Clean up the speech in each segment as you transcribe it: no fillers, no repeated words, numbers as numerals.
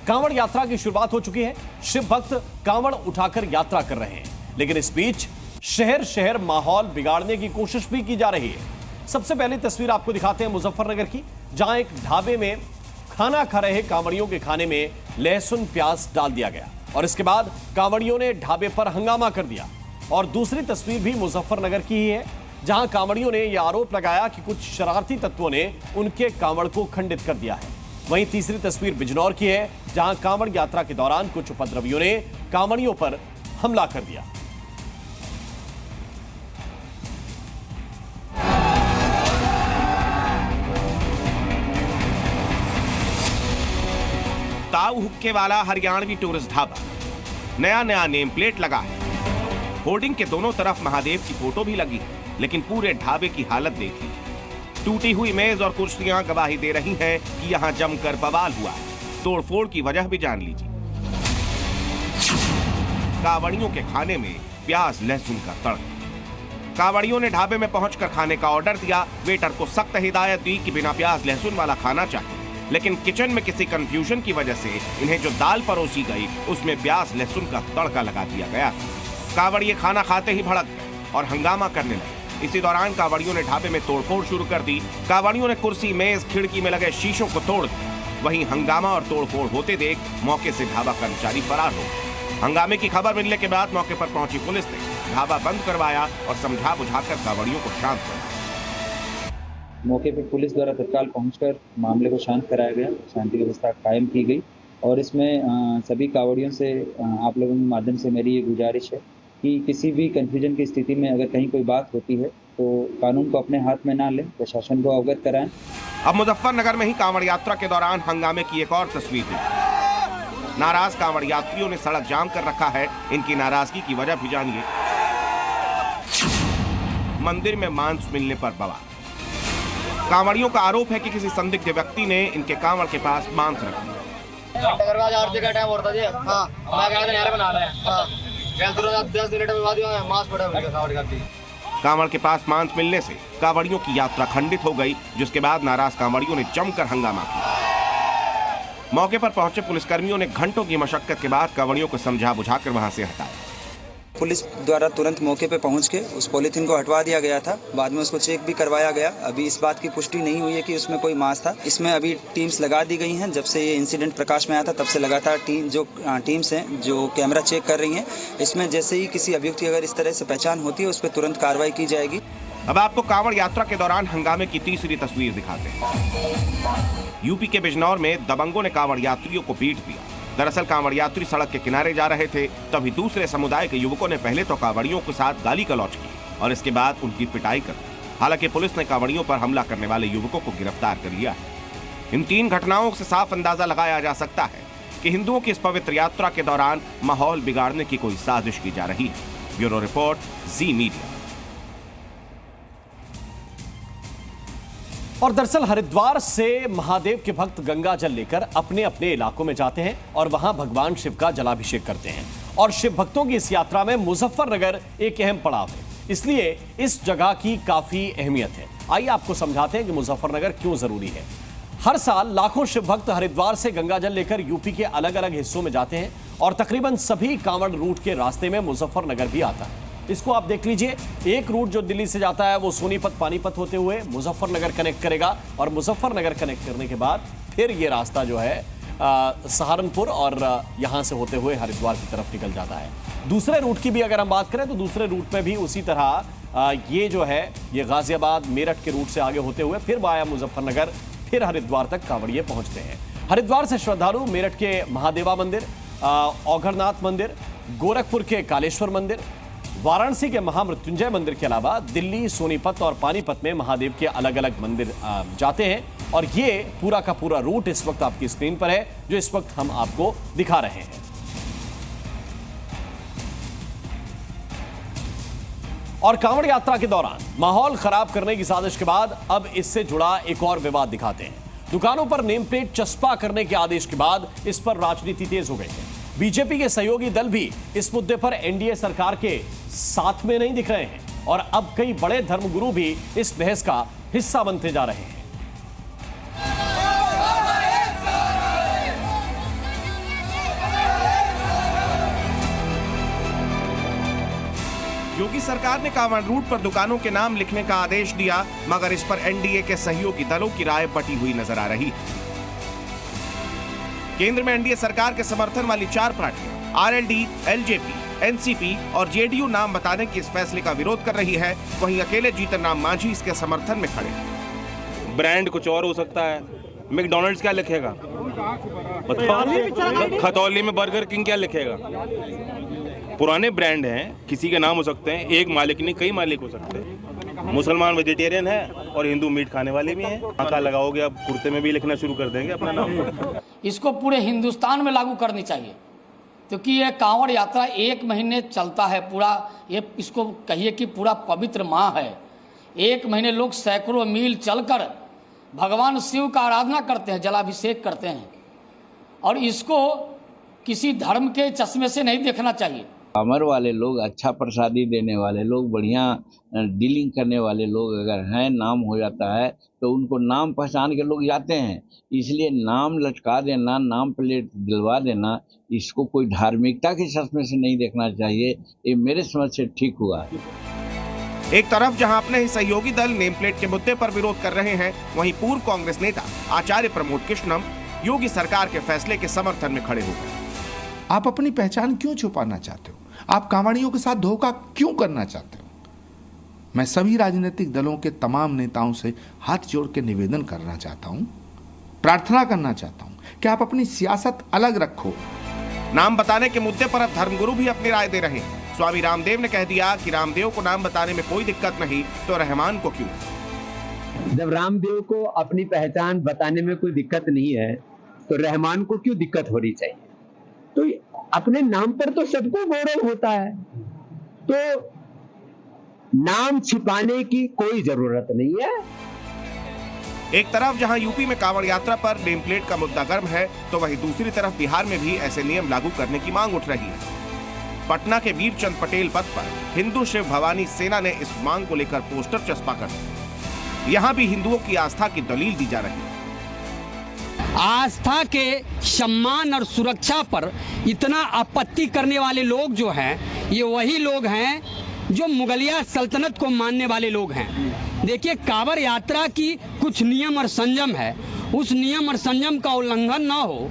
कांवड़ यात्रा की शुरुआत हो चुकी है। शिव भक्त कांवड़ उठाकर यात्रा कर रहे हैं, लेकिन इस बीच शहर शहर माहौल बिगाड़ने की कोशिश भी की जा रही है। सबसे पहली तस्वीर आपको दिखाते हैं मुजफ्फरनगर की, जहां एक ढाबे में खाना खा रहे कांवड़ियों के खाने में लहसुन प्याज डाल दिया गया और इसके बाद कांवड़ियों ने ढाबे पर हंगामा कर दिया। और दूसरी तस्वीर भी मुजफ्फरनगर की ही है, जहां कांवड़ियों ने यह आरोप लगाया कि कुछ शरारती तत्वों ने उनके कांवड़ को खंडित कर दिया है। वहीं तीसरी तस्वीर बिजनौर की है, जहां कांवड़ यात्रा के दौरान कुछ उपद्रवियों ने कांवड़ियों पर हमला कर दिया। ताऊ हुक्के वाला हरियाणवी टूरिस्ट ढाबा, नया नया नेम प्लेट लगा है। होर्डिंग के दोनों तरफ महादेव की फोटो भी लगी है, लेकिन पूरे ढाबे की हालत देख लीजिए। टूटी हुई मेज और कुर्सियां गवाही दे रही हैं कि यहां जमकर बवाल हुआ है। तोड़फोड़ की वजह भी जान लीजिए। कांवड़ियों के खाने में प्याज लहसुन का तड़का। कांवड़ियों ने ढाबे में पहुंचकर खाने का ऑर्डर दिया। वेटर को सख्त हिदायत दी कि बिना प्याज लहसुन वाला खाना चाहिए, लेकिन किचन में किसी कंफ्यूजन की वजह से इन्हें जो दाल परोसी गई उसमें प्याज लहसुन का तड़का लगा दिया गया। कांवड़िए खाना खाते ही भड़क गए और हंगामा करने लगे। इसी दौरान कांवड़ियों ने ढाबे में तोड़फोड़ शुरू कर दी। कांवड़ियों ने कुर्सी मेज खिड़की में लगे शीशों को तोड़ दिया। वहीं हंगामा और तोड़फोड़ होते देख मौके से ढाबा कर्मचारी फरार हो गए। हंगामे की खबर मिलने के बाद मौके पर पहुंची पुलिस ने ढाबा बंद करवाया और समझा बुझाकर कांवड़ियों को शांत कराया। मौके पर पुलिस द्वारा तत्काल पहुंचकर मामले को शांत कराया गया, शांति व्यवस्था कायम की गई। और इसमें सभी कांवड़ियों से आप लोगों के माध्यम से मेरी ये गुजारिश है कि किसी भी कंफ्यूजन की स्थिति में अगर कहीं कोई बात होती है तो कानून को अपने हाथ में ना लें, प्रशासन को अवगत कराएं। अब मुजफ्फरनगर में ही कांवड़ यात्रा के दौरान हंगामे की एक और तस्वीर है। नाराज कांवड़ यात्रियों ने सड़क जाम कर रखा है। इनकी नाराजगी की वजह भी जानिए। मंदिर में मांस मिलने पर बवाल। कांवड़ियों का आरोप है कि किसी संदिग्ध व्यक्ति ने इनके कांवड़ के पास मांस रख दिया। आरती का टाइम होता है। हाँ, मैं कह रहा था बना रहे हैं। हाँ, 10 मिनट में बाद मांस पड़ा हुआ। कांवड़ के पास मांस मिलने से कांवड़ियों की यात्रा खंडित हो गई, जिसके बाद नाराज कांवड़ियों ने जमकर हंगामा किया। मौके पर पहुंचे पुलिसकर्मियों ने घंटों की मशक्कत के बाद कांवड़ियों को समझा बुझाकर वहां से हटाया। पुलिस द्वारा तुरंत मौके पे पहुंच के उस पॉलीथीन को हटवा दिया गया था। बाद में उसको चेक भी करवाया गया। अभी इस बात की पुष्टि नहीं हुई है कि उसमें कोई मांस था। इसमें अभी टीम्स लगा दी गई हैं। जब से ये इंसिडेंट प्रकाश में आया था तब से लगातार टीम्स हैं जो कैमरा चेक कर रही हैं। इसमें जैसे ही किसी अभियुक्त की अगर इस तरह से पहचान होती है उस पर तुरंत कार्रवाई की जाएगी। अब आपको कांवड़ यात्रा के दौरान हंगामे की तीसरी तस्वीर दिखाते हैं। यूपी के बिजनौर में दबंगों ने कांवड़ यात्रियों को पीट दिया। दरअसल कांवड़ यात्री सड़क के किनारे जा रहे थे, तभी दूसरे समुदाय के युवकों ने पहले तो कांवड़ियों के साथ गाली गलौज की और इसके बाद उनकी पिटाई कर दी। हालांकि पुलिस ने कांवड़ियों पर हमला करने वाले युवकों को गिरफ्तार कर लिया है। इन 3 घटनाओं से साफ अंदाजा लगाया जा सकता है कि हिंदुओं की इस पवित्र यात्रा के दौरान माहौल बिगाड़ने की कोई साजिश की जा रही है। ब्यूरो रिपोर्ट, जी मीडिया। और दरअसल हरिद्वार से महादेव के भक्त गंगा जल लेकर अपने अपने इलाकों में जाते हैं और वहां भगवान शिव का जलाभिषेक करते हैं। और शिव भक्तों की इस यात्रा में मुजफ्फरनगर एक अहम पड़ाव है, इसलिए इस जगह की काफी अहमियत है। आइए आपको समझाते हैं कि मुजफ्फरनगर क्यों जरूरी है। हर साल लाखों शिव भक्त हरिद्वार से गंगा जल लेकर यूपी के अलग अलग हिस्सों में जाते हैं और तकरीबन सभी कांवड़ रूट के रास्ते में मुजफ्फरनगर भी आता है। इसको आप देख लीजिए, एक रूट जो दिल्ली से जाता है वो सोनीपत पानीपत होते हुए मुजफ्फरनगर कनेक्ट करेगा और मुजफ्फरनगर कनेक्ट करने के बाद फिर ये रास्ता जो है सहारनपुर और यहां से होते हुए हरिद्वार की तरफ निकल जाता है। दूसरे रूट की भी अगर हम बात करें तो दूसरे रूट में भी उसी तरह ये जो है ये गाजियाबाद मेरठ के रूट से आगे होते हुए फिर वाया मुजफ्फरनगर फिर हरिद्वार तक कांवड़िए पहुंचते हैं। हरिद्वार से श्रद्धालु मेरठ के महादेवा मंदिर, औघरनाथ मंदिर, गोरखपुर के कालेश्वर मंदिर, वाराणसी के महामृत्युंजय मंदिर के अलावा दिल्ली, सोनीपत और पानीपत में महादेव के अलग अलग मंदिर जाते हैं। और ये पूरा का पूरा रूट इस वक्त आपकी स्क्रीन पर है, जो इस वक्त हम आपको दिखा रहे हैं। और कांवड़ यात्रा के दौरान माहौल खराब करने की साजिश के बाद अब इससे जुड़ा एक और विवाद दिखाते हैं। दुकानों पर नेम प्लेट चस्पा करने के आदेश के बाद इस पर राजनीति तेज हो गई है। बीजेपी के सहयोगी दल भी इस मुद्दे पर एनडीए सरकार के साथ में नहीं दिख रहे हैं और अब कई बड़े धर्मगुरु भी इस बहस का हिस्सा बनते जा रहे हैं। सरकार ने कांवड़ रूट पर दुकानों के नाम लिखने का आदेश दिया, मगर इस पर एनडीए के सहयोगी दलों की राय बटी हुई नजर आ रही है। केंद्र में एनडीए सरकार के समर्थन वाली 4 पार्टियां आरएलडी, एलजेपी, एनसीपी और जेडीयू नाम बताने के इस फैसले का विरोध कर रही है। वहीं अकेले जीतन राम मांझी इसके समर्थन में खड़े हैं। ब्रांड कुछ और हो सकता है, मैकडॉनल्ड्स क्या लिखेगा, खतौली में बर्गर किंग क्या लिखेगा। पुराने ब्रांड हैं, किसी के नाम हो सकते हैं, एक मालिक नहीं कई मालिक हो सकते हैं। मुसलमान वेजिटेरियन है और हिंदू मीट खाने वाले भी हैं। आका लगाओगे अब कुर्ते में भी लिखना शुरू कर देंगे अपना नाम। इसको पूरे हिंदुस्तान में लागू करनी चाहिए, क्योंकि ये कांवड़ यात्रा 1 महीने चलता है पूरा। ये इसको कहिए कि पूरा पवित्र माह है। 1 महीने लोग सैकड़ों मील चलकर भगवान शिव का आराधना करते हैं, जलाभिषेक करते हैं, और इसको किसी धर्म के चश्मे से नहीं देखना चाहिए। अमर वाले लोग, अच्छा प्रसादी देने वाले लोग, बढ़िया डीलिंग करने वाले लोग अगर हैं, नाम हो जाता है तो उनको नाम पहचान के लोग जाते हैं। इसलिए नाम लटका देना, नाम प्लेट दिलवा देना, इसको कोई धार्मिकता के चश्मे से नहीं देखना चाहिए। ये मेरे समझ से ठीक हुआ है। एक तरफ जहां अपने ही सहयोगी दल नेम प्लेट के मुद्दे पर विरोध कर रहे हैं, वहीं पूर्व कांग्रेस नेता आचार्य प्रमोद कृष्णम योगी सरकार के फैसले के समर्थन में खड़े हो गए। आप अपनी पहचान क्यों छुपाना चाहते हो? आप कांवड़ियों के साथ धोखा क्यों करना चाहते हो? मैं सभी राजनीतिक दलों के तमाम नेताओं से हाथ जोड़ के निवेदन करना चाहता हूं, प्रार्थना करना चाहता हूं कि आप अपनी सियासत अलग रखो। नाम बताने के मुद्दे पर अब धर्मगुरु भी अपनी राय दे रहे हैं। स्वामी रामदेव ने कह दिया कि रामदेव को नाम बताने में कोई दिक्कत नहीं, तो रहमान को क्यों? जब रामदेव को अपनी पहचान बताने में कोई दिक्कत नहीं है, तो रहमान को क्यों दिक्कत होनी चाहिए? तो अपने नाम पर तो सबको गौरव होता है, तो नाम छिपाने की कोई जरूरत नहीं है। एक तरफ जहां यूपी में कांवड़ यात्रा पर नेम प्लेट का मुद्दा गर्म है, तो वहीं दूसरी तरफ बिहार में भी ऐसे नियम लागू करने की मांग उठ रही है। पटना के वीरचंद पटेल पथ पर हिंदू शिव भवानी सेना ने इस मांग को लेकर पोस्टर चस्पा कर दिए। यहाँ भी हिंदुओं की आस्था की दलील दी जा रही है। आस्था के सम्मान और सुरक्षा पर इतना आपत्ति करने वाले लोग जो हैं, ये वही लोग हैं जो मुगलिया सल्तनत को मानने वाले लोग हैं। देखिए, कांवड़ यात्रा की कुछ नियम और संयम है, उस नियम और संयम का उल्लंघन ना हो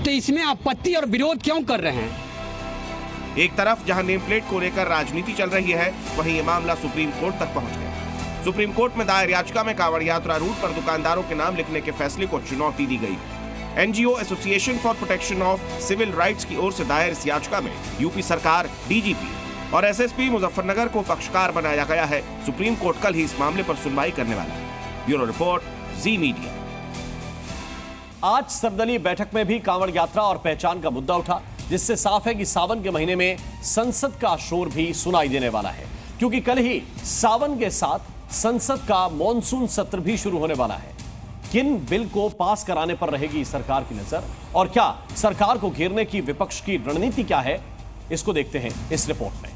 तो इसमें आपत्ति और विरोध क्यों कर रहे हैं? एक तरफ जहां नेम प्लेट को लेकर राजनीति चल रही है, वहीं ये मामला सुप्रीम कोर्ट तक पहुंच गया। सुप्रीम कोर्ट में दायर याचिका में कांवड़ यात्रा रूट पर दुकानदारों के नाम लिखने के फैसले को चुनौती दी गई। NGO association for protection of civil rights की ओर से दायर इस याचिका में यूपी सरकार, डीजीपी और एसएसपी मुजफ्फरनगर को पक्षकार बनाया गया है। सुप्रीम कोर्ट कल ही इस मामले पर सुनवाई करने वाला है। ब्यूरो रिपोर्ट, जी मीडिया। आज सर्वदलीय बैठक में भी कांवड़ यात्रा और पहचान का मुद्दा उठा, जिससे साफ है कि सावन के महीने में संसद का शोर भी सुनाई देने वाला है, क्योंकि कल ही सावन के साथ संसद का मॉनसून सत्र भी शुरू होने वाला है। किन बिल को पास कराने पर रहेगी सरकार की नजर, और क्या सरकार को घेरने की विपक्ष की रणनीति क्या है, इसको देखते हैं इस रिपोर्ट में।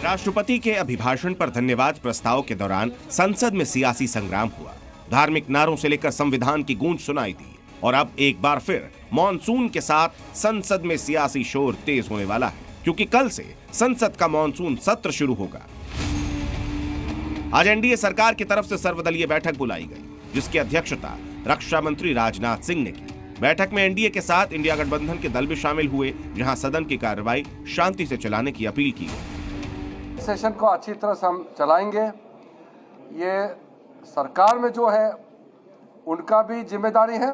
राष्ट्रपति के अभिभाषण पर धन्यवाद प्रस्ताव के दौरान संसद में सियासी संग्राम हुआ। धार्मिक नारों से लेकर संविधान की गूंज सुनाई दी, और अब एक बार फिर मॉनसून के साथ संसद में सियासी शोर तेज होने वाला है, क्योंकि कल से संसद का मॉनसून सत्र शुरू होगा। आज एनडीए सरकार की तरफ से सर्वदलीय बैठक बुलाई गई, जिसकी अध्यक्षता रक्षा मंत्री राजनाथ सिंह ने की। बैठक में एनडीए के साथ इंडिया गठबंधन के दल भी शामिल हुए, जहां सदन की कार्रवाई शांति से चलाने की अपील की गई। सेशन को अच्छी तरह से हम चलाएंगे। ये सरकार में जो है उनका भी जिम्मेदारी है,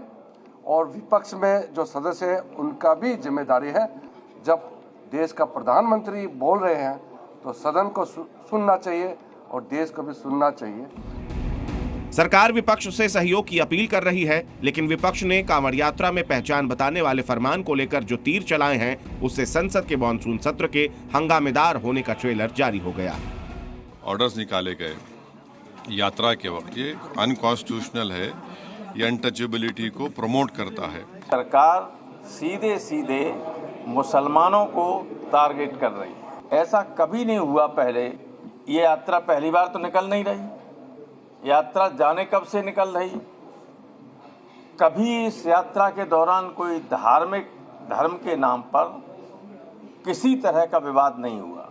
और विपक्ष में जो सदस्य है उनका भी जिम्मेदारी है। जब देश का प्रधानमंत्री बोल रहे हैं तो सदन को सुनना चाहिए और देश को भी सुनना चाहिए। सरकार विपक्ष से सहयोग की अपील कर रही है, लेकिन विपक्ष ने कांवड़ यात्रा में पहचान बताने वाले फरमान को लेकर जो तीर चलाए हैं, उससे संसद के मॉनसून सत्र के हंगामेदार होने का ट्रेलर जारी हो गया। ऑर्डर्स निकाले गए यात्रा के वक्त, ये अनकॉन्स्टिट्यूशनल है, ये अनटचेबिलिटी को प्रमोट करता है। सरकार सीधे सीधे मुसलमानों को टारगेट कर रही है। ऐसा कभी नहीं हुआ पहले। ये यात्रा पहली बार तो निकल नहीं रही, यात्रा जाने कब से निकल रही, कभी इस यात्रा के दौरान कोई धर्म के नाम पर किसी तरह का विवाद नहीं हुआ।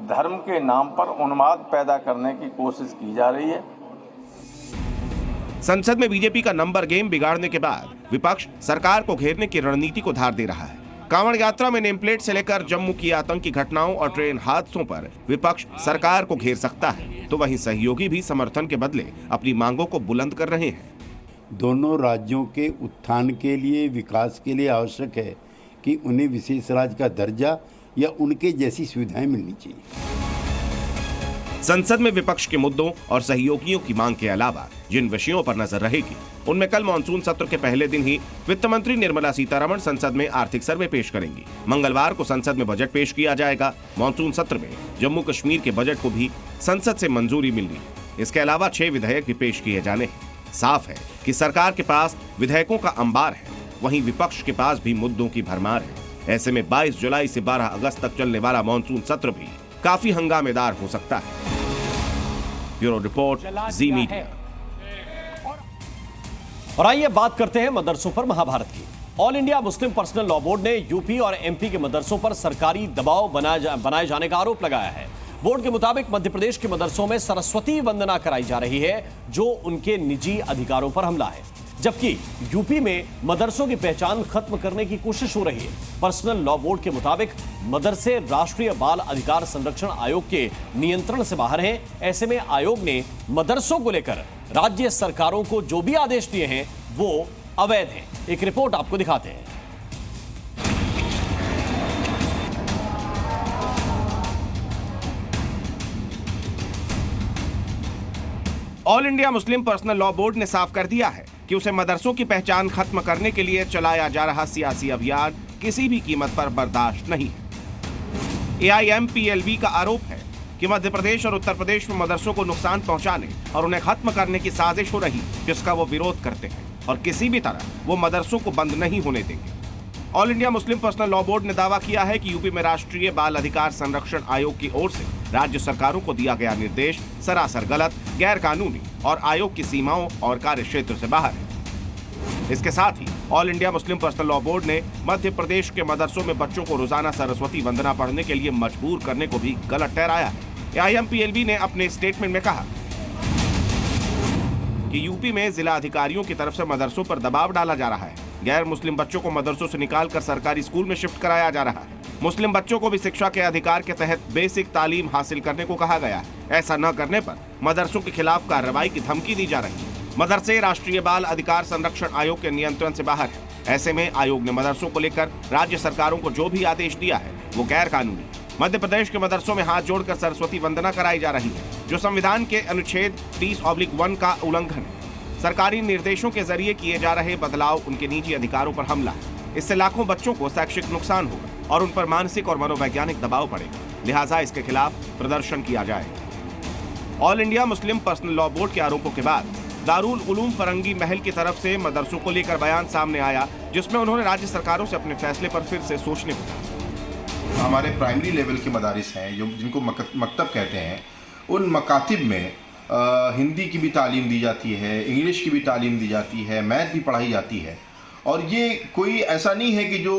धर्म के नाम पर उन्माद पैदा करने की कोशिश की जा रही है। संसद में बीजेपी का नंबर गेम बिगाड़ने के बाद विपक्ष सरकार को घेरने की रणनीति को धार दे रहा है। कांवड़ यात्रा में नेम प्लेट से लेकर जम्मू की आतंकी घटनाओं और ट्रेन हादसों पर विपक्ष सरकार को घेर सकता है, तो वहीं सहयोगी भी समर्थन के बदले अपनी मांगों को बुलंद कर रहे हैं। दोनों राज्यों के उत्थान के लिए, विकास के लिए आवश्यक है कि उन्हें विशेष राज्य का दर्जा या उनके जैसी सुविधाएं मिलनी चाहिए। संसद में विपक्ष के मुद्दों और सहयोगियों की मांग के अलावा जिन विषयों पर नजर रहेगी, उनमें कल मानसून सत्र के पहले दिन ही वित्त मंत्री निर्मला सीतारमण संसद में आर्थिक सर्वे पेश करेंगी। मंगलवार को संसद में बजट पेश किया जाएगा। मानसून सत्र में जम्मू कश्मीर के बजट को भी संसद से मंजूरी मिलनी। इसके अलावा 6 विधेयक भी पेश किए जाने हैं। साफ है कि सरकार के पास विधेयकों का अंबार है, वहीं विपक्ष के पास भी मुद्दों की भरमार है। ऐसे में 22 जुलाई से 12 अगस्त तक चलने वाला मानसून सत्र भी काफी हंगामेदार हो सकता है। ब्यूरो रिपोर्ट, जी मीडिया। और आइए बात करते हैं मदरसों पर महाभारत की। All India Muslim Personal Law Board ने यूपी और एमपी के मदरसों पर सरकारी दबाव बनाए जाने का आरोप लगाया है। बोर्ड के मुताबिक मध्य प्रदेश के मदरसों में सरस्वती वंदना कराई जा रही है, जो उनके निजी अधिकारों पर हमला है, जबकि यूपी में मदरसों की पहचान खत्म करने की कोशिश हो रही है। पर्सनल लॉ बोर्ड के मुताबिक मदरसे राष्ट्रीय बाल अधिकार संरक्षण आयोग के नियंत्रण से बाहर हैं। ऐसे में आयोग ने मदरसों को लेकर राज्य सरकारों को जो भी आदेश दिए हैं वो अवैध हैं। एक रिपोर्ट आपको दिखाते हैं। All India Muslim Personal Law Board ने साफ कर दिया है कि उसे मदरसों की पहचान खत्म करने के लिए चलाया जा रहा सियासी अभियान किसी भी कीमत पर बर्दाश्त नहीं है। AIMPLB का आरोप है कि मध्य प्रदेश और उत्तर प्रदेश में मदरसों को नुकसान पहुंचाने और उन्हें खत्म करने की साजिश हो रही, जिसका वो विरोध करते हैं और किसी भी तरह वो मदरसों को बंद नहीं होने देंगे। All India Muslim Personal Law Board ने दावा किया है कि यूपी में राष्ट्रीय बाल अधिकार संरक्षण आयोग की ओर से राज्य सरकारों को दिया गया निर्देश सरासर गलत, गैर कानूनी और आयोग की सीमाओं और कार्य क्षेत्र से बाहर है। इसके साथ ही All India Muslim Personal Law Board ने मध्य प्रदेश के मदरसों में बच्चों को रोजाना सरस्वती वंदना पढ़ने के लिए मजबूर करने को भी गलत ठहराया है। AIMPLB ने अपने स्टेटमेंट में कहा कि यूपी में जिला अधिकारियों की तरफ से मदरसों पर दबाव डाला जा रहा है। गैर मुस्लिम बच्चों को मदरसों से निकालकर सरकारी स्कूल में शिफ्ट कराया जा रहा है। मुस्लिम बच्चों को भी शिक्षा के अधिकार के तहत बेसिक तालीम हासिल करने को कहा गया है। ऐसा न करने पर मदरसों के खिलाफ कार्रवाई की धमकी दी जा रही है। मदरसे राष्ट्रीय बाल अधिकार संरक्षण आयोग के नियंत्रण से बाहर है। ऐसे में आयोग ने मदरसों को लेकर राज्य सरकारों को जो भी आदेश दिया है वो गैर कानूनी। मध्य प्रदेश के मदरसों में हाथ जोड़कर सरस्वती वंदना कराई जा रही है, जो संविधान के अनुच्छेद 30/1 का उल्लंघन है। सरकारी निर्देशों के जरिए किए जा रहे बदलाव उनके निजी अधिकारों पर हमला है। इससे लाखों बच्चों को शैक्षिक नुकसान होगा और उन पर मानसिक और मनोवैज्ञानिक दबाव पड़ेगा। लिहाजा इसके खिलाफ प्रदर्शन किया जाएगा। All India Muslim Personal Law board के आरोपों के बाद दारुल उलूम फरंगी महल की तरफ से मदरसों को लेकर बयान सामने आया, जिसमें उन्होंने राज्य सरकारों से अपने फैसले पर फिर से सोचने को कहा। हमारे प्राइमरी लेवल के मदारिस हैं जो जिनको मकतब कहते हैं, उन मकातिब में हिंदी की भी तालीम दी जाती है, इंग्लिश की भी तालीम दी जाती है, मैथ भी पढ़ाई जाती है। और ये कोई ऐसा नहीं है कि जो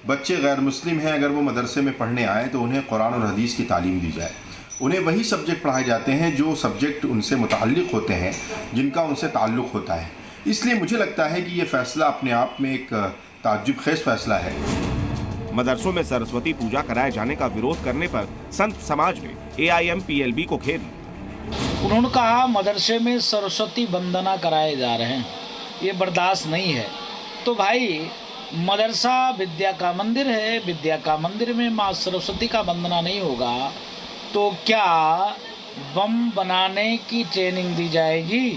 बच्चे गैर मुस्लिम हैं अगर वो मदरसे में पढ़ने आए तो उन्हें कुरान और हदीस की तालीम दी जाए। उन्हें वही सब्जेक्ट पढ़ाए जाते हैं जो सब्जेक्ट उनसे मुताल्लिक़ होते हैं, जिनका उनसे ताल्लुक़ होता है। इसलिए मुझे लगता है कि ये फ़ैसला अपने आप में एक ताज्जुब खेज़ फ़ैसला है। मदरसों में सरस्वती पूजा कराए जाने का विरोध करने पर संत समाज ने AIMPLB को घेर लिया। उन्होंने कहा मदरसे में सरस्वती वंदना कराए जा रहे हैं, ये बर्दाश्त नहीं है। तो भाई मदरसा विद्या का मंदिर है, विद्या का मंदिर में माँ सरस्वती का वंदना नहीं होगा तो क्या बम बनाने की ट्रेनिंग दी जाएगी?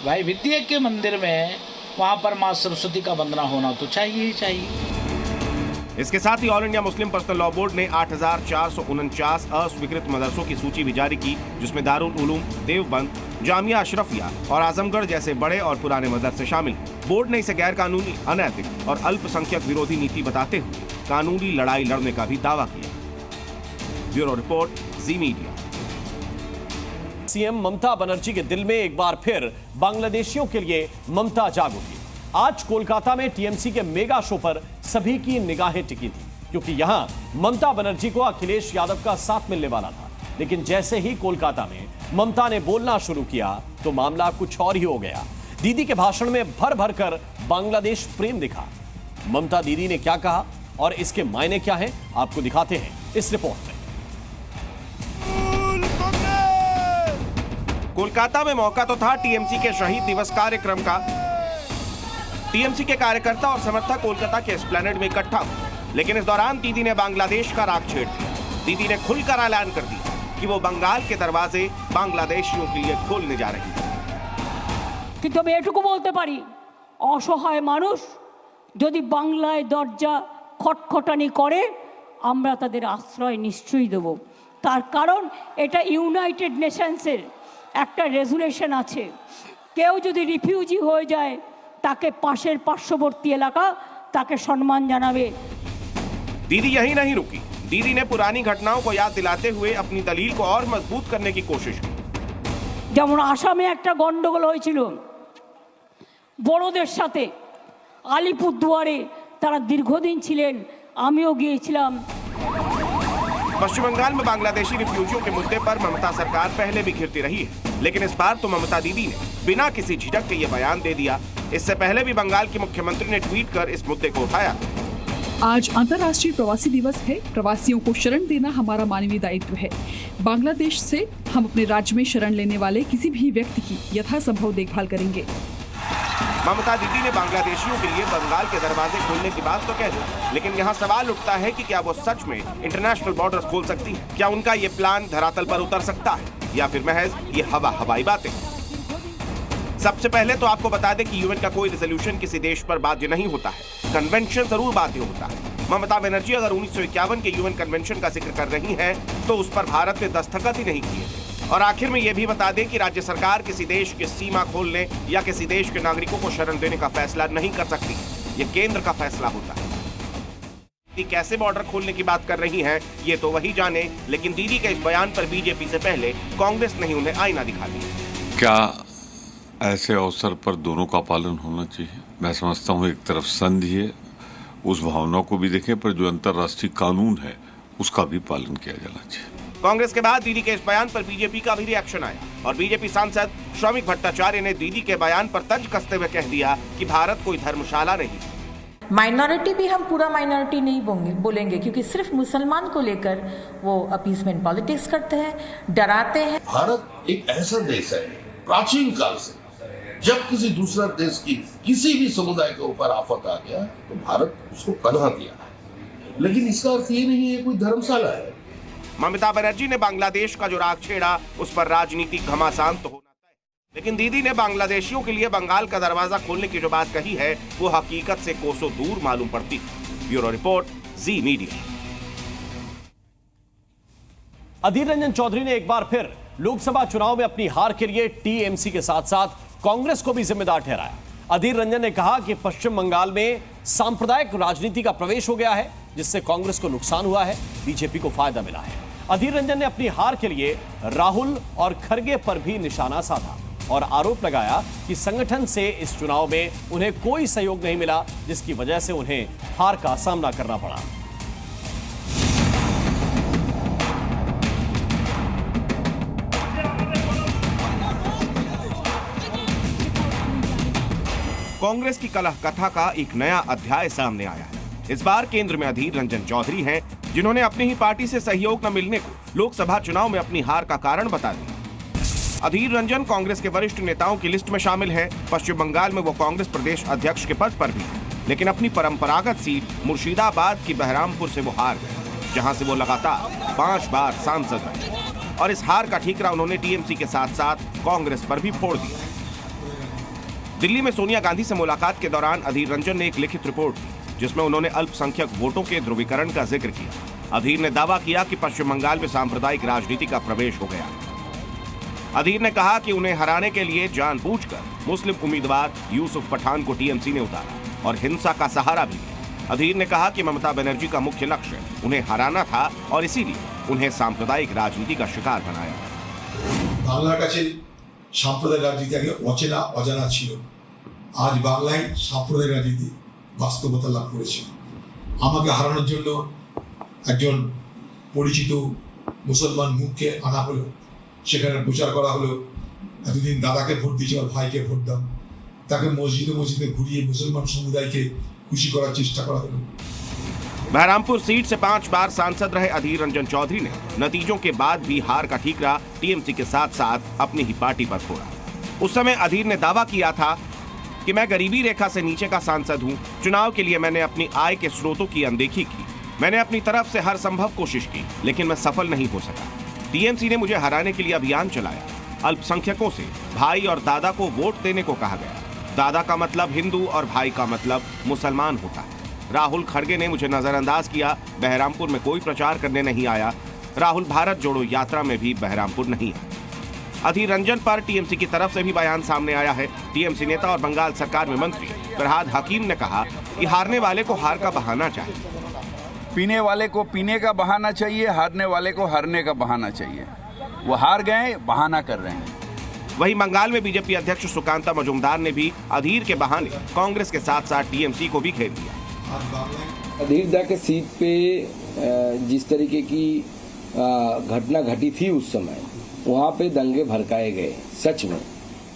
भाई विद्या के मंदिर में वहाँ पर माँ सरस्वती का वंदना होना तो चाहिए ही चाहिए। इसके साथ ही All India Muslim Personal Law Board ने 8,449 अस्वीकृत मदरसों की सूची भी जारी की, जिसमें दारुल उलूम, देवबंद, जामिया अशरफिया और आजमगढ़ जैसे बड़े और पुराने मदरसे शामिल हैं। बोर्ड ने इसे गैर कानूनी, अनैतिक और अल्पसंख्यक विरोधी नीति बताते हुए कानूनी लड़ाई लड़ने का भी दावा किया। ब्यूरो रिपोर्ट, जी मीडिया। सीएम ममता बनर्जी के दिल में एक बार फिर बांग्लादेशियों के लिए ममता जाग उठी। आज कोलकाता में टीएमसी के मेगा शो पर सभी की निगाहें टिकी थी, क्योंकि यहां ममता बनर्जी को अखिलेश यादव का साथ मिलने वाला था। लेकिन जैसे ही कोलकाता में ममता ने बोलना शुरू किया तो मामला कुछ और ही हो गया। दीदी के भाषण में भर भर कर बांग्लादेश प्रेम दिखा। ममता दीदी ने क्या कहा और इसके मायने क्या हैं, आपको दिखाते हैं इस रिपोर्ट में। कोलकाता में मौका तो था टीएमसी के शहीद दिवस कार्यक्रम का। टीएमसी के कार्यकर्ता और समर्थक कोलकाता के एस्प्लेनेड में इकट्ठा हुए, लेकिन इस दौरान दीदी ने बांग्लादेश का राग छेड़ दिया। दीदी ने खुलकर ऐलान कर दिया कि वो बंगाल के दरवाजे बांग्लादेशियों के लिए खोलने जा रही है। কিন্তু আমি এটুকু বলতে পারি, অসহায় মানুষ যদি বাংলায় দরজা খটখটানি করে আমরা তাদের আশ্রয় নিশ্চয়ই দেব। তার কারণ এটা ইউনাইটেড নেশনসের একটা রেজুলেশন আছে, কেউ যদি রিফিউজি হয়ে যায় তাকে পাশের পার্শ্ববর্তী এলাকা তাকে সম্মান জানাবে। दीदी यही नहीं रुकी। दीदी ने पुरानी घटनाओं को याद दिलाते हुए अपनी दलील को और मजबूत करने की कोशिश की। যেমন আসামে একটা গন্ডগোল হয়েছিল বড়দের সাথে, আলিপুরদুয়ারে তারা দীর্ঘদিন ছিলেন, আমিও গিয়েছিলাম। पश्चिम बंगाल में बांग्लादेशी रिफ्यूजियों के मुद्दे पर ममता सरकार पहले भी घिरती रही है, लेकिन इस बार तो ममता दीदी ने बिना किसी झिझक के ये बयान दे दिया। इससे पहले भी बंगाल के मुख्यमंत्री ने ट्वीट कर इस मुद्दे को उठाया। आज अंतर्राष्ट्रीय प्रवासी दिवस है। प्रवासियों को शरण देना हमारा मानवीय दायित्व है। बांग्लादेश से हम अपने राज्य में शरण लेने वाले किसी भी व्यक्ति की यथासंभव देखभाल करेंगे। ममता दीदी ने बांग्लादेशियों के लिए बंगाल के दरवाजे खोलने की बात तो कह दी, लेकिन यहाँ सवाल उठता है कि क्या वो सच में इंटरनेशनल बॉर्डर्स खोल सकती है? क्या उनका ये प्लान धरातल पर उतर सकता है या फिर महज ये हवाई बातें? सबसे पहले तो आपको बता दें कि यूएन का कोई रेजोल्यूशन किसी देश पर बाध्य नहीं होता है, कन्वेंशन जरूर बाध्य होता है। ममता बनर्जी अगर 1951 के यूएन कन्वेंशन का जिक्र कर रही हैं, तो उस पर भारत ने दस्तखत ही नहीं किए थे। और आखिर में यह भी बता दें कि राज्य सरकार किसी देश की सीमा खोलने या किसी देश के नागरिकों को शरण देने का फैसला नहीं कर सकती, ये केंद्र का फैसला होता है। दीदी कैसे बॉर्डर खोलने की बात कर रही हैं, ये तो वही जाने, लेकिन दीदी के इस बयान पर बीजेपी से पहले कांग्रेस ने ही उन्हें आईना दिखा दिया। क्या ऐसे अवसर पर दोनों का पालन होना चाहिए? मैं समझता हूँ एक तरफ संधि है, उस भावना को भी देखें, पर जो अंतर्राष्ट्रीय कानून है उसका भी पालन किया जाना चाहिए। कांग्रेस के बाद दीदी के इस बयान पर बीजेपी का भी रिएक्शन आया और बीजेपी सांसद श्रमिक भट्टाचार्य ने दीदी के बयान पर तंज कसते हुए कह दिया कि भारत कोई धर्मशाला नहीं। माइनॉरिटी भी हम पूरा माइनॉरिटी नहीं बोलेंगे, क्योंकि सिर्फ मुसलमान को लेकर वो अपीसमेंट पॉलिटिक्स करते हैं, डराते हैं। भारत एक ऐसा देश है, प्राचीन काल से जब किसी दूसरा देश की किसी भी समुदाय के ऊपर आफत आ गया तो भारत उसको पनाह दिया, लेकिन इसका अर्थ ये नहीं है कोई धर्मशाला है। ममता बनर्जी ने बांग्लादेश का जो राग छेड़ा उस पर राजनीतिक घमासान तो होना तय, लेकिन दीदी ने बांग्लादेशियों के लिए बंगाल का दरवाजा खोलने की जो बात कही है वो हकीकत से कोसों दूर मालूम पड़ती है। ब्यूरो रिपोर्ट, जी मीडिया। अधीर रंजन चौधरी ने एक बार फिर लोकसभा चुनाव में अपनी हार के लिए टीएमसी के साथ साथ कांग्रेस को भी जिम्मेदार ठहराया। अधीर रंजन ने कहा कि पश्चिम बंगाल में सांप्रदायिक राजनीति का प्रवेश हो गया है, जिससे कांग्रेस को नुकसान हुआ है, बीजेपी को फायदा मिला है। अधीर रंजन ने अपनी हार के लिए राहुल और खड़गे पर भी निशाना साधा और आरोप लगाया कि संगठन से इस चुनाव में उन्हें कोई सहयोग नहीं मिला, जिसकी वजह से उन्हें हार का सामना करना पड़ा। कांग्रेस की कलह कथा का एक नया अध्याय सामने आया है। इस बार केंद्र में अधीर रंजन चौधरी हैं, जिन्होंने अपनी ही पार्टी से सहयोग न मिलने को लोकसभा चुनाव में अपनी हार का कारण बता दिया। अधीर रंजन कांग्रेस के वरिष्ठ नेताओं की लिस्ट में शामिल हैं। पश्चिम बंगाल में वो कांग्रेस प्रदेश अध्यक्ष के पद पर भी, लेकिन अपनी परंपरागत सीट मुर्शिदाबाद की बहरामपुर से वो हार गए, जहां से वो लगातार 5 बार सांसद रहे। और इस हार का ठीकरा उन्होंने टीएमसी के साथ साथ कांग्रेस पर भी फोड़ दिया। दिल्ली में सोनिया गांधी से मुलाकात के दौरान अधीर रंजन ने एक लिखित रिपोर्ट दी, जिसमें उन्होंने अल्पसंख्यक वोटों के ध्रुवीकरण का जिक्र किया। अधीर ने दावा किया कि पश्चिम बंगाल में सांप्रदायिक राजनीति का प्रवेश हो गया। अधीर ने कहा कि उन्हें हराने के लिए जानबूझकर मुस्लिम उम्मीदवार यूसुफ पठान को टीएमसी ने उतारा और हिंसा का सहारा भी लिया। अधीर ने कहा कि ममता बनर्जी का मुख्य लक्ष्य उन्हें हराना था और इसीलिए उन्हें सांप्रदायिक राजनीति का शिकार बनाया। বাংলার কাছে সাম্প্রদায়িক রাজনীতি আগে অচেনা অজানা ছিল, আজ বাংলায় সাম্প্রদায়িক রাজনীতি বাস্তবতা লাভ করেছে। আমাকে হারানোর জন্য একজন পরিচিত মুসলমান মুখকে আনা হলো, সেখানে প্রচার করা হলো এতদিন দাদাকে ভোট দিয়েছে আর ভাইকে ভোট দাও, তাকে মসজিদে মসজিদে घुरिए मुसलमान समुदाय के खुशी करार चेष्टा करा हलो। बहरामपुर सीट से 5 बार सांसद रहे अधीर रंजन चौधरी ने नतीजों के बाद भी हार का ठीकरा टीएमसी के साथ साथ अपनी ही पार्टी पर फोड़ा। उस समय अधीर ने दावा किया था कि मैं गरीबी रेखा से नीचे का सांसद हूं, चुनाव के लिए मैंने अपनी आय के स्रोतों की अनदेखी की, मैंने अपनी तरफ से हर संभव कोशिश की, लेकिन मैं सफल नहीं हो सका। टीएमसी ने मुझे हराने के लिए अभियान चलाया। अल्पसंख्यकों से भाई और दादा को वोट देने को कहा गया। दादा का मतलब हिंदू और भाई का मतलब मुसलमान होता है। राहुल खड़गे ने मुझे नजरअंदाज किया, बहरामपुर में कोई प्रचार करने नहीं आया। राहुल भारत जोड़ो यात्रा में भी बहरामपुर नहीं आया। अधीर रंजन पर टीएमसी की तरफ से भी बयान सामने आया है। टीएमसी नेता और बंगाल सरकार में मंत्री फरहाद हकीम ने कहा कि हारने वाले को हार का बहाना चाहिए। पीने वाले को पीने का बहाना चाहिए, हारने वाले को हारने का बहाना चाहिए। वो हार गए, बहाना कर रहे हैं। वहीं बंगाल में बीजेपी अध्यक्ष सुकांता मजुमदार ने भी अधीर के बहाने कांग्रेस के साथ साथ टीएमसी को भी घेर लिया। अधीर दा के सीट पे जिस तरीके की घटना घटी थी उस समय, वहाँ पे दंगे भड़काए गए सच में,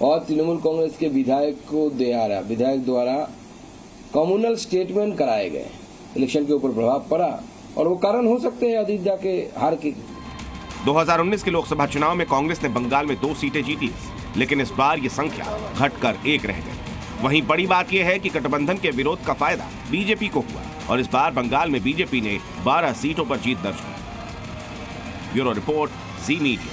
और तृणमूल कांग्रेस के विधायक द्वारा कम्युनल स्टेटमेंट कराए गए, इलेक्शन के ऊपर प्रभाव पड़ा और वो कारण हो सकते हैं अधीर दा के हार के। 2019 के लोकसभा चुनाव में कांग्रेस ने बंगाल में 2 सीटें जीती, लेकिन इस बार ये संख्या घटकर 1 रह गई। वहीं बड़ी बात यह है कि गठबंधन के विरोध का फायदा बीजेपी को हुआ और इस बार बंगाल में बीजेपी ने 12 सीटों पर जीत दर्ज की। ब्यूरो रिपोर्ट, जी मीडिया।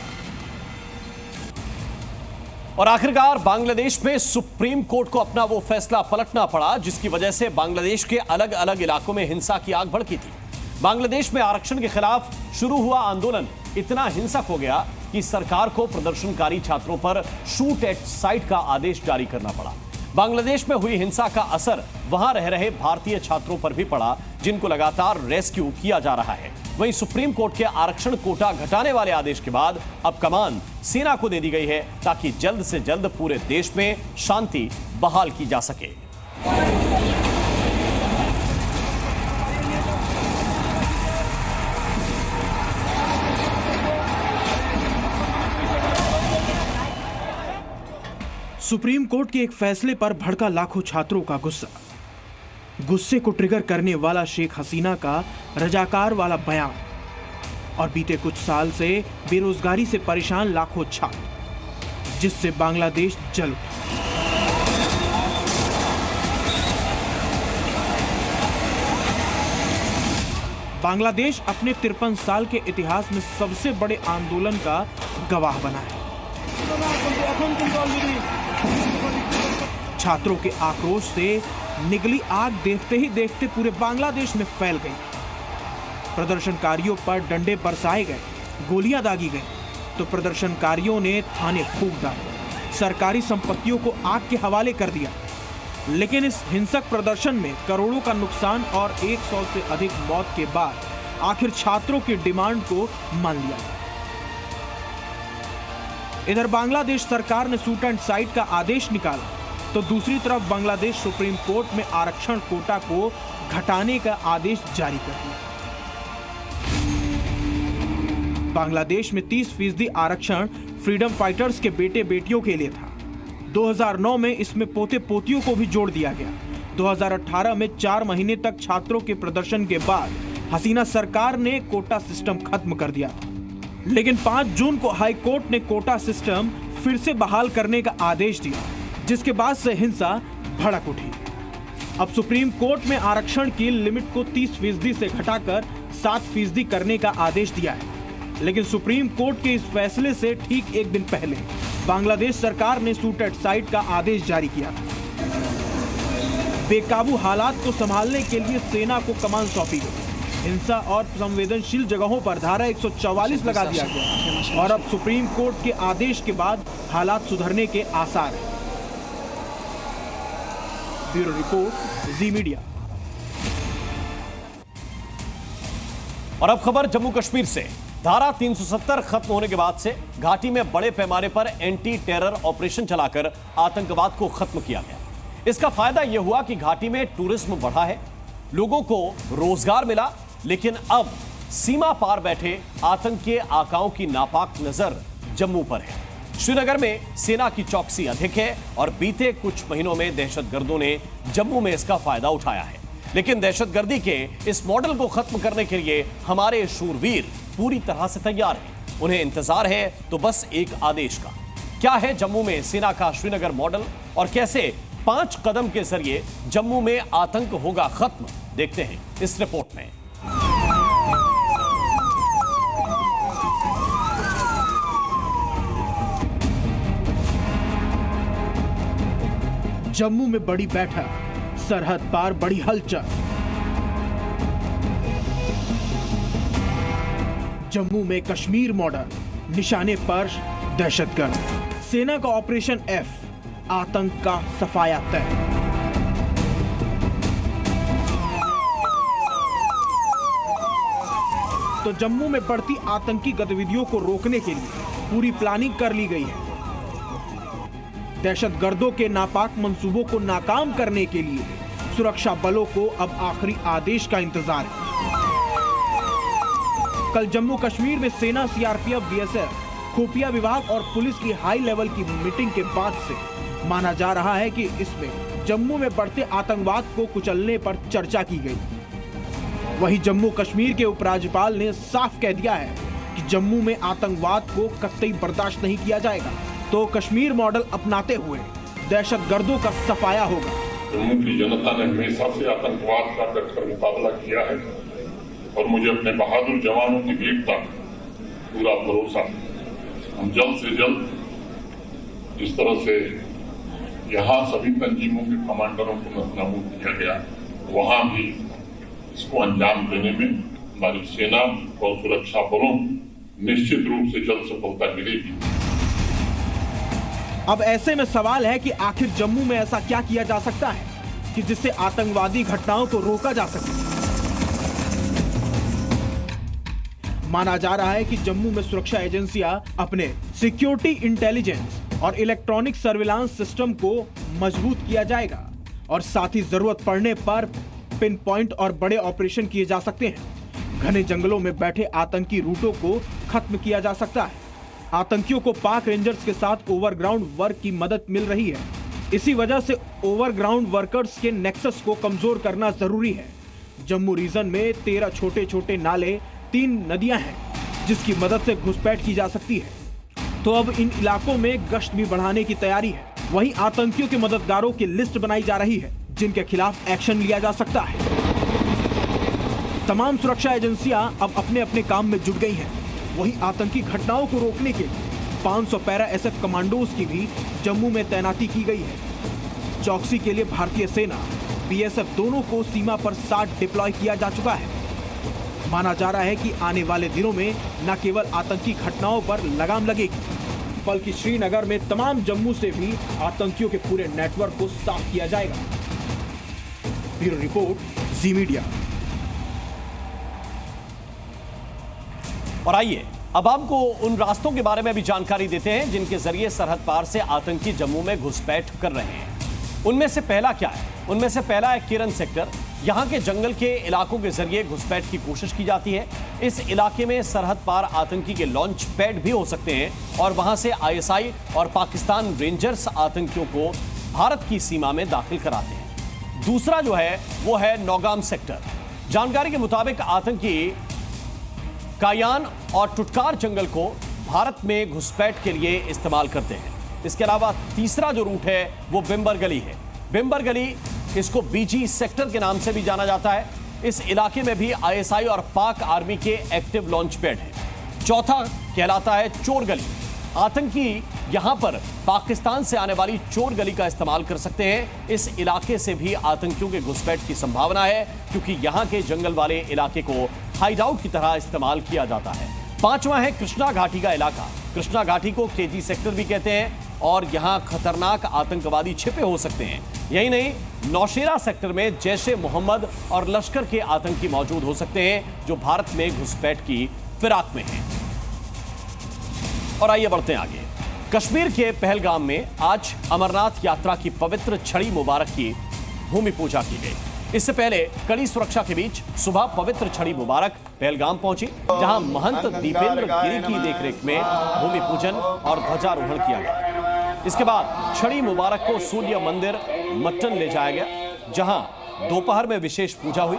और आखिरकार बांग्लादेश में सुप्रीम कोर्ट को अपना वो फैसला पलटना पड़ा जिसकी वजह से बांग्लादेश के अलग अलग इलाकों में हिंसा की आग भड़की थी। बांग्लादेश में आरक्षण के खिलाफ शुरू हुआ आंदोलन इतना हिंसक हो गया कि सरकार को प्रदर्शनकारी छात्रों पर शूट एट साइट का आदेश जारी करना पड़ा। बांग्लादेश में हुई हिंसा का असर वहां रह रहे भारतीय छात्रों पर भी पड़ा, जिनको लगातार रेस्क्यू किया जा रहा है। वहीं सुप्रीम कोर्ट के आरक्षण कोटा घटाने वाले आदेश के बाद अब कमान सेना को दे दी गई है ताकि जल्द से जल्द पूरे देश में शांति बहाल की जा सके। सुप्रीम कोर्ट के एक फैसले पर भड़का लाखों छात्रों का गुस्सा। गुस्से को ट्रिगर करने वाला शेख हसीना का रजाकार वाला बयान और बीते कुछ साल से बेरोजगारी से परेशान लाखों छात्र, जिससे बांग्लादेश जल उठा। बांग्लादेश अपने 53 साल के इतिहास में सबसे बड़े आंदोलन का गवाह बना है। छात्रों के आक्रोश से निगली आग देखते ही देखते पूरे बांग्लादेश में फैल गई। प्रदर्शनकारियों पर डंडे बरसाए गए, गोलियां दागी गई, तो प्रदर्शनकारियों ने थाने फूंक डाले, सरकारी संपत्तियों को आग के हवाले कर दिया। लेकिन इस हिंसक प्रदर्शन में करोड़ों का नुकसान और 100 से अधिक मौत के बाद आखिर छात्रों की डिमांड को मान लिया। इधर बांग्लादेश सरकार ने शूट एंड साइट का आदेश निकाला, तो दूसरी तरफ बांग्लादेश सुप्रीम कोर्ट में आरक्षण कोटा को घटाने का आदेश जारी कर दिया। बांग्लादेश में 30% आरक्षण फ्रीडम फाइटर्स के बेटे बेटियों के लिए था। 2009 में इसमें पोते पोतियों को भी जोड़ दिया गया। 2018 में 4 महीने तक छात्रों के प्रदर्शन के बाद हसीना सरकार ने कोटा सिस्टम खत्म कर दिया था। लेकिन 5 जून को हाई कोर्ट ने कोटा सिस्टम फिर से बहाल करने का आदेश दिया, जिसके बाद से हिंसा भड़क उठी। अब सुप्रीम कोर्ट में आरक्षण की लिमिट को 30% से घटाकर 7% करने का आदेश दिया है। लेकिन सुप्रीम कोर्ट के इस फैसले से ठीक एक दिन पहले बांग्लादेश सरकार ने शूट एट साइट का आदेश जारी किया था। बेकाबू हालात को संभालने के लिए सेना को कमान सौंपी गई। हिंसा और संवेदनशील जगहों पर धारा 144 लगा दिया गया और अब सुप्रीम कोर्ट के आदेश के बाद हालात सुधरने के आसार हैं। ब्यूरो रिपोर्ट, जी मीडिया। और अब खबर जम्मू कश्मीर से। धारा 370 खत्म होने के बाद से घाटी में बड़े पैमाने पर एंटी टेरर ऑपरेशन चलाकर आतंकवाद को खत्म किया गया। इसका फायदा यह हुआ कि घाटी में टूरिज्म बढ़ा है, लोगों को रोजगार मिला, लेकिन अब सीमा पार बैठे आतंक के आकाओं की नापाक नजर जम्मू पर है। श्रीनगर में सेना की चौकसी अधिक है और बीते कुछ महीनों में दहशतगर्दों ने जम्मू में इसका फायदा उठाया है। लेकिन दहशतगर्दी के इस मॉडल को खत्म करने के लिए हमारे शूरवीर पूरी तरह से तैयार हैं। उन्हें इंतजार है तो बस एक आदेश का। क्या है जम्मू में सेना का श्रीनगर मॉडल और कैसे 5 कदम के जरिए जम्मू में आतंक होगा खत्म, देखते हैं इस रिपोर्ट में। जम्मू में बड़ी बैठक, सरहद पार बड़ी हलचल। जम्मू में कश्मीर मॉडल, निशाने पर दहशतगर्द। सेना का ऑपरेशन एफ, आतंक का सफाया तय। तो जम्मू में बढ़ती आतंकी गतिविधियों को रोकने के लिए पूरी प्लानिंग कर ली गई है। दहशतगर्दों के नापाक मंसूबों को नाकाम करने के लिए सुरक्षा बलों को अब आखिरी आदेश का इंतजार है। कल जम्मू कश्मीर में सेना, सीआरपीएफ, बीएसएफ, खुफिया विभाग और पुलिस की हाई लेवल की मीटिंग के बाद से माना जा रहा है कि इसमें जम्मू में बढ़ते आतंकवाद को कुचलने पर चर्चा की गई। वहीं जम्मू कश्मीर के उपराज्यपाल ने साफ कह दिया है कि जम्मू में आतंकवाद को कतई बर्दाश्त नहीं किया जाएगा, तो कश्मीर मॉडल अपनाते हुए दहशतगर्दों का सफाया होगा। जम्मू की जनता ने हमेशा से आतंकवाद का डटकर मुकाबला किया है और मुझे अपने बहादुर जवानों की वीरता पूरा भरोसा है। हम जल्द से जल्द जिस तरह से यहाँ सभी तंजीमों के कमांडरों को नस्तानाबूद किया गया, वहाँ भी इसको अंजाम देने में हमारी सेना और सुरक्षा बलों निश्चित रूप से जल्द सफलता मिलेगी। अब ऐसे में सवाल है कि आखिर जम्मू में ऐसा क्या किया जा सकता है कि जिससे आतंकवादी घटनाओं को रोका जा सके। माना जा रहा है कि जम्मू में सुरक्षा एजेंसियां अपने सिक्योरिटी, इंटेलिजेंस और इलेक्ट्रॉनिक सर्विलांस सिस्टम को मजबूत किया जाएगा और साथ ही जरूरत पड़ने पर पिन पॉइंट और बड़े ऑपरेशन किए जा सकते हैं। घने जंगलों में बैठे आतंकी रूटों को खत्म किया जा सकता है। आतंकियों को पाक रेंजर्स के साथ ओवरग्राउंड वर्क की मदद मिल रही है। इसी वजह से ओवरग्राउंड वर्कर्स के नेक्सस को कमजोर करना जरूरी है। जम्मू रीजन में 13 छोटे छोटे नाले, 3 नदियां हैं जिसकी मदद से घुसपैठ की जा सकती है। तो अब इन इलाकों में गश्त भी बढ़ाने की तैयारी है। वहीं आतंकियों के मददगारों की लिस्ट बनाई जा रही है जिनके खिलाफ एक्शन लिया जा सकता है। तमाम सुरक्षा एजेंसियां अब अपने अपने काम में जुट गई हैं। वहीं आतंकी घटनाओं को रोकने के लिए 500 पैरा एसएफ कमांडोज की भी जम्मू में तैनाती की गई है। चौकसी के लिए भारतीय सेना, बीएसएफ दोनों को सीमा पर साथ डिप्लॉय किया जा चुका है। माना जा रहा है कि आने वाले दिनों में न केवल आतंकी घटनाओं पर लगाम लगेगी, बल्कि श्रीनगर में तमाम जम्मू से भी आतंकियों के पूरे नेटवर्क को साफ किया जाएगा। ब्यूरो रिपोर्ट, जी मीडिया। और आइए अब आपको उन रास्तों के बारे में भी जानकारी देते हैं जिनके जरिए सरहद पार से आतंकी जम्मू में घुसपैठ कर रहे हैं। उनमें से पहला क्या है? उनमें से पहला है किरण सेक्टर। यहां के जंगल के इलाकों के जरिए घुसपैठ की कोशिश की जाती है। इस इलाके में सरहद पार आतंकी के लॉन्च पैड भी हो सकते हैं और वहां से आईएसआई और पाकिस्तान रेंजर्स आतंकियों को भारत की सीमा में दाखिल कराते हैं। दूसरा जो है वो है नौगाम सेक्टर। जानकारी के मुताबिक आतंकी कायान और टुटकार जंगल को भारत में घुसपैठ के लिए इस्तेमाल करते हैं। इसके अलावा तीसरा जो रूट है वो बिम्बर गली है। बिम्बर गली, इसको बीजी सेक्टर के नाम से भी जाना जाता है। इस इलाके में भी आईएसआई और पाक आर्मी के एक्टिव लॉन्च पैड हैं। चौथा कहलाता है चोर गली। आतंकी यहां पर पाकिस्तान से आने वाली चोर गली का इस्तेमाल कर सकते हैं। इस इलाके से भी आतंकियों के घुसपैठ की संभावना है क्योंकि यहां के जंगल वाले इलाके को हाइडआउट की तरह इस्तेमाल किया जाता है। पांचवा है कृष्णा घाटी का इलाका। कृष्णा घाटी को केजी सेक्टर भी कहते हैं और यहां खतरनाक आतंकवादी छिपे हो सकते हैं। यही नहीं, नौशेरा सेक्टर में जैशे मोहम्मद और लश्कर के आतंकी मौजूद हो सकते हैं जो भारत में घुसपैठ की फिराक में हैं। और आइए बढ़ते हैं आगे। कश्मीर के पहलगाम में आज अमरनाथ यात्रा की पवित्र छड़ी मुबारक की भूमि पूजा की गई। इससे पहले कड़ी सुरक्षा के बीच सुबह पवित्र छड़ी मुबारक पहलगाम पहुंची, जहां महंत दीपेंद्र गिरी की देखरेख में भूमि पूजन और ध्वजारोहण किया गया। इसके बाद छड़ी मुबारक को सूर्य मंदिर मट्टन ले जाया गया, जहां दोपहर में विशेष पूजा हुई।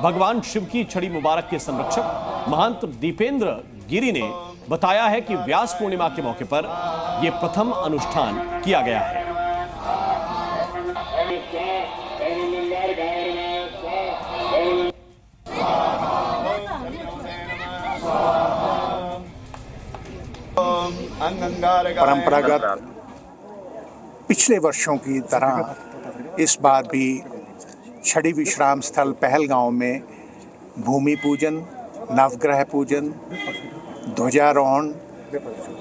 भगवान शिव की छड़ी मुबारक के संरक्षक महंत दीपेंद्र गिरी ने बताया है कि व्यास पूर्णिमा के मौके पर यह प्रथम अनुष्ठान किया गया है। परंपरागत पिछले वर्षों की तरह इस बार भी छड़ी विश्राम स्थल पहलगांव में भूमि पूजन, नवग्रह पूजन, ध्वजारोहण,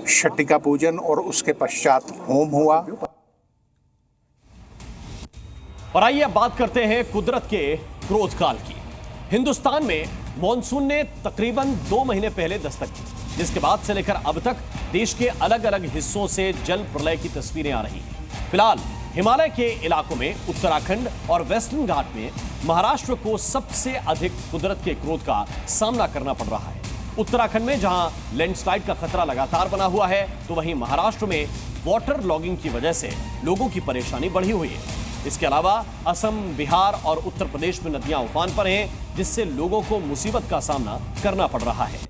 शटिका पूजन और उसके पश्चात होम हुआ। और आइए अब बात करते हैं कुदरत के क्रोध काल की। हिंदुस्तान में मॉनसून ने तकरीबन 2 महीने पहले दस्तक दी, जिसके बाद से लेकर अब तक देश के अलग अलग हिस्सों से जल प्रलय की तस्वीरें आ रही हैं। फिलहाल हिमालय के इलाकों में उत्तराखंड और वेस्टर्न घाट में महाराष्ट्र को सबसे अधिक कुदरत के क्रोध का सामना करना पड़ रहा है। उत्तराखंड में जहां लैंडस्लाइड का खतरा लगातार बना हुआ है, तो वहीं महाराष्ट्र में वाटर लॉगिंग की वजह से लोगों की परेशानी बढ़ी हुई है। इसके अलावा असम, बिहार और उत्तर प्रदेश में नदियां उफान पर हैं, जिससे लोगों को मुसीबत का सामना करना पड़ रहा है।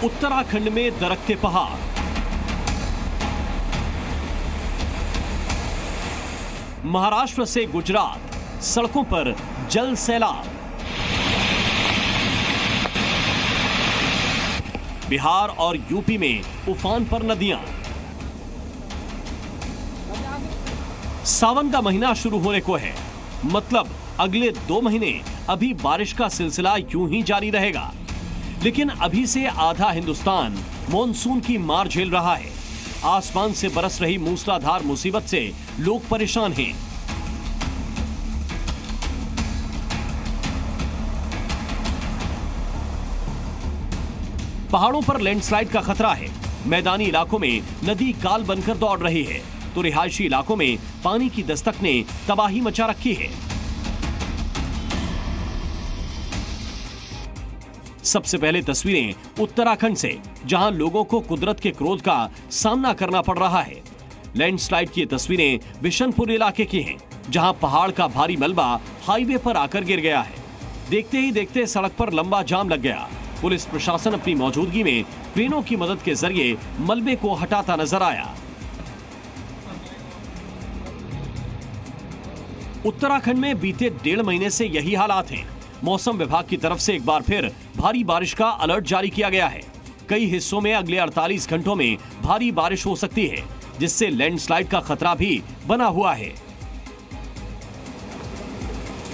उत्तराखंड में दरकते पहाड़, महाराष्ट्र से गुजरात, सड़कों पर जल सैलाब, बिहार और यूपी में उफान पर नदियां। सावन का महीना शुरू होने को है, मतलब अगले 2 महीने अभी बारिश का सिलसिला यूं ही जारी रहेगा। लेकिन अभी से आधा हिंदुस्तान मॉनसून की मार झेल रहा है। आसमान से बरस रही मूसलाधार मुसीबत से लोग परेशान हैं। पहाड़ों पर लैंडस्लाइड का खतरा है। मैदानी इलाकों में नदी काल बनकर दौड़ रही है, तो रिहायशी इलाकों में पानी की दस्तक ने तबाही मचा रखी है। सबसे पहले तस्वीरें उत्तराखंड से, जहां लोगों को कुदरत के क्रोध का सामना करना पड़ रहा है। लैंडस्लाइड की तस्वीरें बिशनपुर इलाके की हैं, जहां पहाड़ का भारी मलबा हाईवे पर आकर गिर गया है। देखते ही देखते सड़क पर लंबा जाम लग गया। पुलिस प्रशासन अपनी मौजूदगी में क्रेनों की मदद के जरिए मलबे को हटाता नजर आया। उत्तराखंड में बीते 1.5 महीने से यही हालात हैं। मौसम विभाग की तरफ से एक बार फिर भारी बारिश का अलर्ट जारी किया गया है। कई हिस्सों में अगले 48 घंटों में भारी बारिश हो सकती है, जिससे लैंडस्लाइड का खतरा भी बना हुआ है।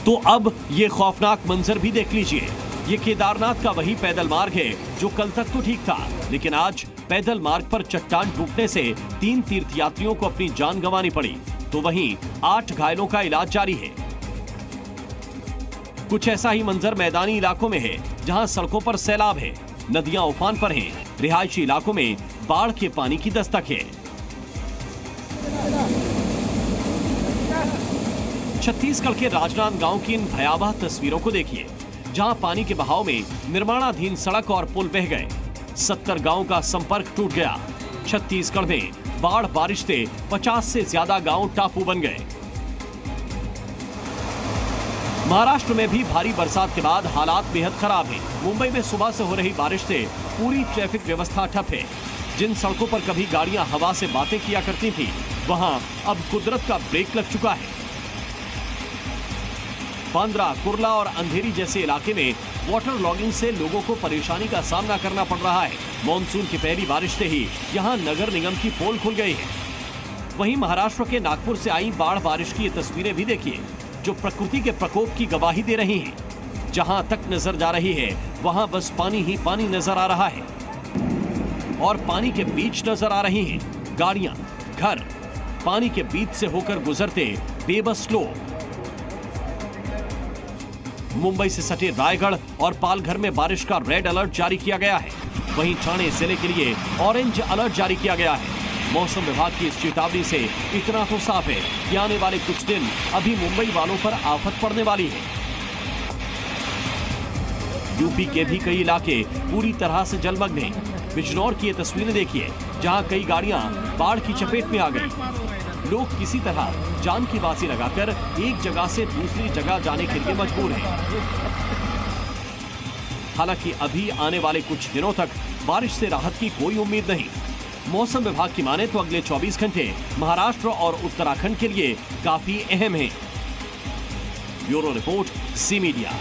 तो अब ये खौफनाक मंजर भी देख लीजिए। ये केदारनाथ का वही पैदल मार्ग है जो कल तक तो ठीक था, लेकिन आज पैदल मार्ग पर चट्टान टूटने से 3 तीर्थयात्रियों को अपनी जान गंवानी पड़ी, तो वहीं 8 घायलों का इलाज जारी है। कुछ ऐसा ही मंजर मैदानी इलाकों में है, जहां सड़कों पर सैलाब है, नदियां उफान पर हैं, रिहायशी इलाकों में बाढ़ के पानी की दस्तक है। छत्तीसगढ़ के राजनांदगांव की इन भयावह तस्वीरों को देखिए, जहां पानी के बहाव में निर्माणाधीन सड़क और पुल बह गए। 70 गांवों का संपर्क टूट गया। छत्तीसगढ़ में बाढ़ बारिश से 50 से ज्यादा गांव टापू बन गए। महाराष्ट्र में भी भारी बरसात के बाद हालात बेहद खराब हैं। मुंबई में सुबह से हो रही बारिश से पूरी ट्रैफिक व्यवस्था ठप है। जिन सड़कों पर कभी गाड़ियां हवा से बातें किया करती थी, वहां अब कुदरत का ब्रेक लग चुका है। बांद्रा, कुर्ला और अंधेरी जैसे इलाके में वाटर लॉगिंग से लोगों को परेशानी का सामना करना पड़ रहा है। मॉनसून की पहली बारिश से ही यहां नगर निगम की पोल खुल गई है। वहीं महाराष्ट्र के नागपुर से आई बाढ़ बारिश की ये तस्वीरें भी देखिए, जो प्रकृति के प्रकोप की गवाही दे रही हैं। जहां तक नजर जा रही है, वहां बस पानी ही पानी नजर आ रहा है और पानी के बीच नजर आ रही हैं गाड़ियां, घर, पानी के बीच से होकर गुजरते बेबस लोग। मुंबई से सटे रायगढ़ और पालघर में बारिश का रेड अलर्ट जारी किया गया है। वहीं ठाणे जिले के लिए ऑरेंज अलर्ट जारी किया गया है। मौसम विभाग की इस चेतावनी से इतना तो साफ है कि आने वाले कुछ दिन अभी मुंबई वालों पर आफत पड़ने वाली है। यूपी के भी कई इलाके पूरी तरह से जलमग्न हैं। बिजनौर की ये तस्वीरें देखिए, जहां कई गाड़ियां बाढ़ की चपेट में आ गई। लोग किसी तरह जान की बाजी लगाकर एक जगह से दूसरी जगह जाने के लिए मजबूर हैं। हालांकि अभी आने वाले कुछ दिनों तक बारिश से राहत की कोई उम्मीद नहीं। मौसम विभाग की माने तो अगले 24 घंटे महाराष्ट्र और उत्तराखंड के लिए काफी अहम हैं। ब्यूरो रिपोर्ट, ज़ी मीडिया।